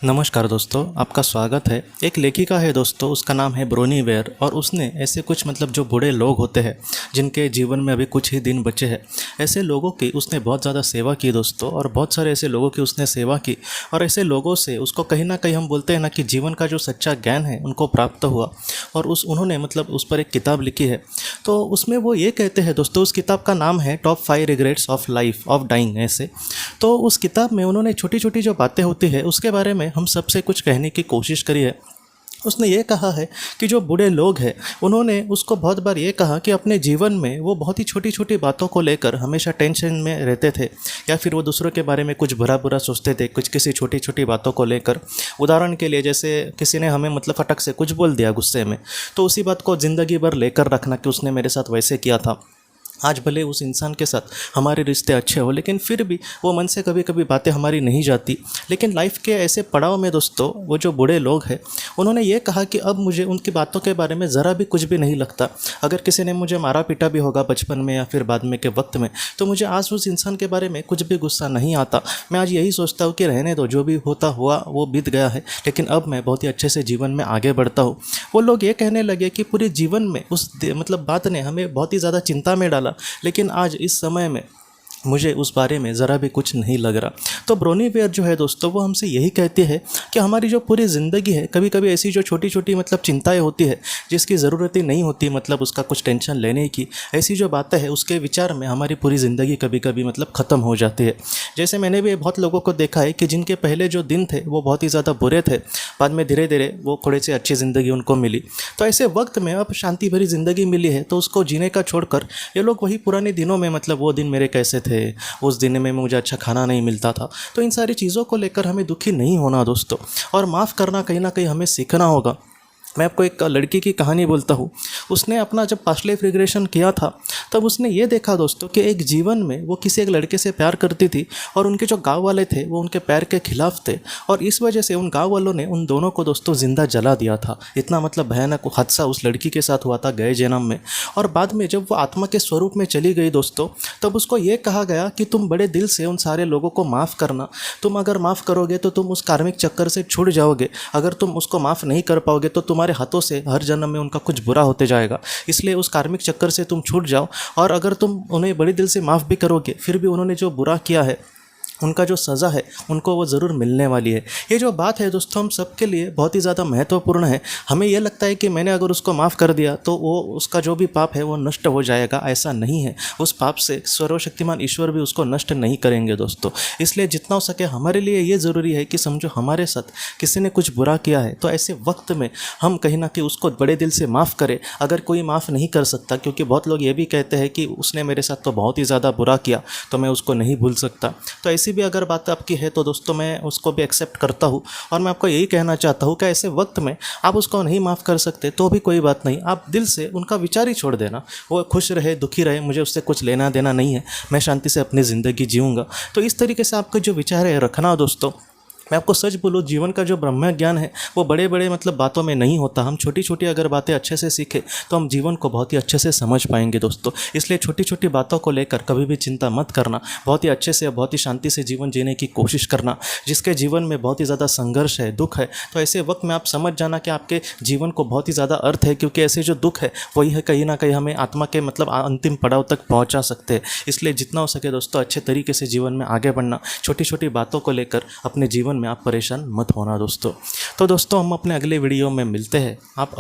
नमस्कार दोस्तों, आपका स्वागत है। एक लेखिका है दोस्तों, उसका नाम है ब्रोनी वेयर और उसने ऐसे कुछ जो बूढ़े लोग होते हैं जिनके जीवन में अभी कुछ ही दिन बचे हैं, ऐसे लोगों की उसने बहुत ज़्यादा सेवा की दोस्तों। और बहुत सारे ऐसे लोगों की उसने सेवा की और ऐसे लोगों से उसको कहीं ना कहीं हम बोलते हैं ना कि जीवन का जो सच्चा ज्ञान है उनको प्राप्त हुआ। और उन्होंने उस पर एक किताब लिखी है। तो उसमें वो ये कहते हैं दोस्तों, उस किताब का नाम है top 5 regrets of life of dying ऐसे। तो उस किताब में उन्होंने छोटी छोटी जो बातें होती है उसके बारे में हम सबसे कुछ कहने की कोशिश करी है। उसने ये कहा है कि जो बूढ़े लोग हैं उन्होंने उसको बहुत बार ये कहा कि अपने जीवन में वो बहुत ही छोटी छोटी बातों को लेकर हमेशा टेंशन में रहते थे, या फिर वो दूसरों के बारे में कुछ बुरा बुरा सोचते थे, कुछ किसी छोटी छोटी बातों को लेकर। उदाहरण के लिए जैसे किसी ने हमें फटक से कुछ बोल दिया गुस्से में, तो उसी बात को ज़िंदगी भर लेकर रखना कि उसने मेरे साथ वैसे किया था। आज भले उस इंसान के साथ हमारे रिश्ते अच्छे हो, लेकिन फिर भी वो मन से कभी कभी बातें हमारी नहीं जाती। लेकिन लाइफ के ऐसे पड़ाव में दोस्तों, वो जो बूढ़े लोग हैं उन्होंने ये कहा कि अब मुझे उनकी बातों के बारे में ज़रा भी कुछ भी नहीं लगता। अगर किसी ने मुझे मारा पीटा भी होगा बचपन में या फिर बाद में के वक्त में, तो मुझे आज उस इंसान के बारे में कुछ भी गुस्सा नहीं आता। मैं आज यही सोचता हूँ कि रहने दो, जो भी होता हुआ वो बीत गया है, लेकिन अब मैं बहुत ही अच्छे से जीवन में आगे बढ़ता हूँ। वो लोग ये कहने लगे कि पूरे जीवन में उस बात ने हमें बहुत ही ज़्यादा चिंता में डाला, लेकिन आज इस समय में मुझे उस बारे में ज़रा भी कुछ नहीं लग रहा। तो ब्रोनी वेयर जो है दोस्तों, वो हमसे यही कहती है कि हमारी जो पूरी ज़िंदगी है, कभी कभी ऐसी जो छोटी छोटी चिंताएं होती है जिसकी ज़रूरत ही नहीं होती, उसका कुछ टेंशन लेने की, ऐसी जो बातें हैं उसके विचार में हमारी पूरी ज़िंदगी कभी कभी ख़त्म हो जाती है। जैसे मैंने भी बहुत लोगों को देखा है कि जिनके पहले जो दिन थे वो बहुत ही ज़्यादा बुरे थे, बाद में धीरे धीरे वो थोड़ी सी अच्छी ज़िंदगी उनको मिली। तो ऐसे वक्त में अब शांति भरी ज़िंदगी मिली है, तो उसको जीने का छोड़कर ये लोग वही पुराने दिनों में वो दिन मेरे कैसे थे, उस दिन में मुझे अच्छा खाना नहीं मिलता था। तो इन सारी चीज़ों को लेकर हमें दुखी नहीं होना दोस्तों, और माफ़ करना कहीं ना कहीं हमें सीखना होगा। मैं आपको एक लड़की की कहानी बोलता हूँ। उसने अपना जब पास्ट लाइफ रिग्रेशन किया था, तब उसने ये देखा दोस्तों कि एक जीवन में वो किसी एक लड़के से प्यार करती थी और उनके जो गांव वाले थे वो उनके प्यार के खिलाफ थे, और इस वजह से उन गांव वालों ने उन दोनों को दोस्तों ज़िंदा जला दिया था। इतना भयानक हादसा उस लड़की के साथ हुआ था गए जन्म में। और बाद में जब वो आत्मा के स्वरूप में चली गई दोस्तों, तब उसको ये कहा गया कि तुम बड़े दिल से उन सारे लोगों को माफ़ करना। तुम अगर माफ़ करोगे तो तुम उस कार्मिक चक्कर से छूट जाओगे। अगर तुम उसको माफ़ नहीं कर पाओगे तो तुम्हारे हाथों से हर जन्म में उनका कुछ बुरा होते जाएगा। इसलिए उस कार्मिक चक्कर से तुम छूट जाओ, और अगर तुम उन्हें बड़ी दिल से माफ़ भी करोगे, फिर भी उन्होंने जो बुरा किया है उनका जो सज़ा है उनको वो ज़रूर मिलने वाली है। ये जो बात है दोस्तों हम सबके लिए बहुत ही ज़्यादा महत्वपूर्ण है। हमें ये लगता है कि मैंने अगर उसको माफ़ कर दिया तो वो उसका जो भी पाप है वो नष्ट हो जाएगा। ऐसा नहीं है। उस पाप से सर्वशक्तिमान ईश्वर भी उसको नष्ट नहीं करेंगे दोस्तों। इसलिए जितना हो सके हमारे लिए ये ज़रूरी है कि समझो हमारे साथ किसी ने कुछ बुरा किया है, तो ऐसे वक्त में हम कहीं ना कहीं उसको बड़े दिल से माफ़ करें। अगर कोई माफ़ नहीं कर सकता, क्योंकि बहुत लोग ये भी कहते हैं कि उसने मेरे साथ तो बहुत ही ज़्यादा बुरा किया तो मैं उसको नहीं भूल सकता, तो ऐसी भी अगर बात आपकी है तो दोस्तों मैं उसको भी एक्सेप्ट करता हूँ। और मैं आपको यही कहना चाहता हूँ कि ऐसे वक्त में आप उसको नहीं माफ़ कर सकते तो भी कोई बात नहीं, आप दिल से उनका विचार ही छोड़ देना। वो खुश रहे दुखी रहे, मुझे उससे कुछ लेना देना नहीं है, मैं शांति से अपनी ज़िंदगी जीऊँगा। तो इस तरीके से आपके जो विचार है रखना दोस्तों। मैं आपको सच बोलूँ, जीवन का जो ब्रह्म ज्ञान है वो बड़े बड़े बातों में नहीं होता। हम छोटी छोटी अगर बातें अच्छे से सीखें तो हम जीवन को बहुत ही अच्छे से समझ पाएंगे दोस्तों। इसलिए छोटी छोटी बातों को लेकर कभी भी चिंता मत करना, बहुत ही अच्छे से बहुत ही शांति से जीवन जीने की कोशिश करना। जिसके जीवन में बहुत ही ज़्यादा संघर्ष है, दुख है, तो ऐसे वक्त में आप समझ जाना कि आपके जीवन को बहुत ही ज़्यादा अर्थ है, क्योंकि ऐसे जो दुख है वही है कहीं ना कहीं हमें आत्मा के अंतिम पड़ाव तक पहुँचा सकते हैं। इसलिए जितना हो सके दोस्तों अच्छे तरीके से जीवन में आगे बढ़ना। छोटी छोटी बातों को लेकर अपने जीवन में आप परेशान मत होना दोस्तों। तो दोस्तों हम अपने अगले वीडियो में मिलते हैं। आप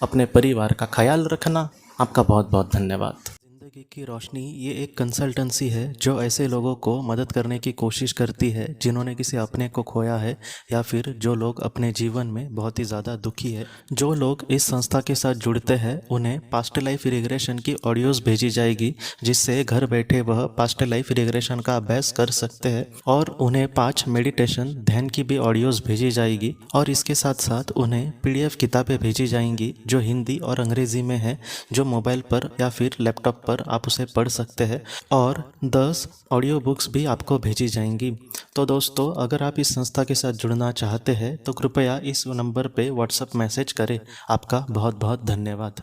अपने परिवार का ख्याल रखना। आपका बहुत बहुत धन्यवाद। ज़िंदगी की रोशनी ये एक कंसल्टेंसी है जो ऐसे लोगों को मदद करने की कोशिश करती है जिन्होंने किसी अपने को खोया है, या फिर जो लोग अपने जीवन में बहुत ही ज़्यादा दुखी है। जो लोग इस संस्था के साथ जुड़ते हैं उन्हें पास्ट लाइफ रिग्रेशन की ऑडियोज़ भेजी जाएगी, जिससे घर बैठे वह पास्ट लाइफ रिग्रेशन का अभ्यास कर सकते हैं। और उन्हें 5 मेडिटेशन ध्यान की भी ऑडियोज़ भेजी जाएगी, और इसके साथ साथ उन्हें PDF किताबें भेजी जाएंगी जो हिंदी और अंग्रेज़ी में है, जो मोबाइल पर या फिर लैपटॉप पर आप उसे पढ़ सकते हैं। और 10 ऑडियो बुक्स भी आपको भेजी जाएंगी। तो दोस्तों अगर आप इस संस्था के साथ जुड़ना चाहते हैं तो कृपया इस नंबर पे व्हाट्सएप मैसेज करें। आपका बहुत बहुत धन्यवाद।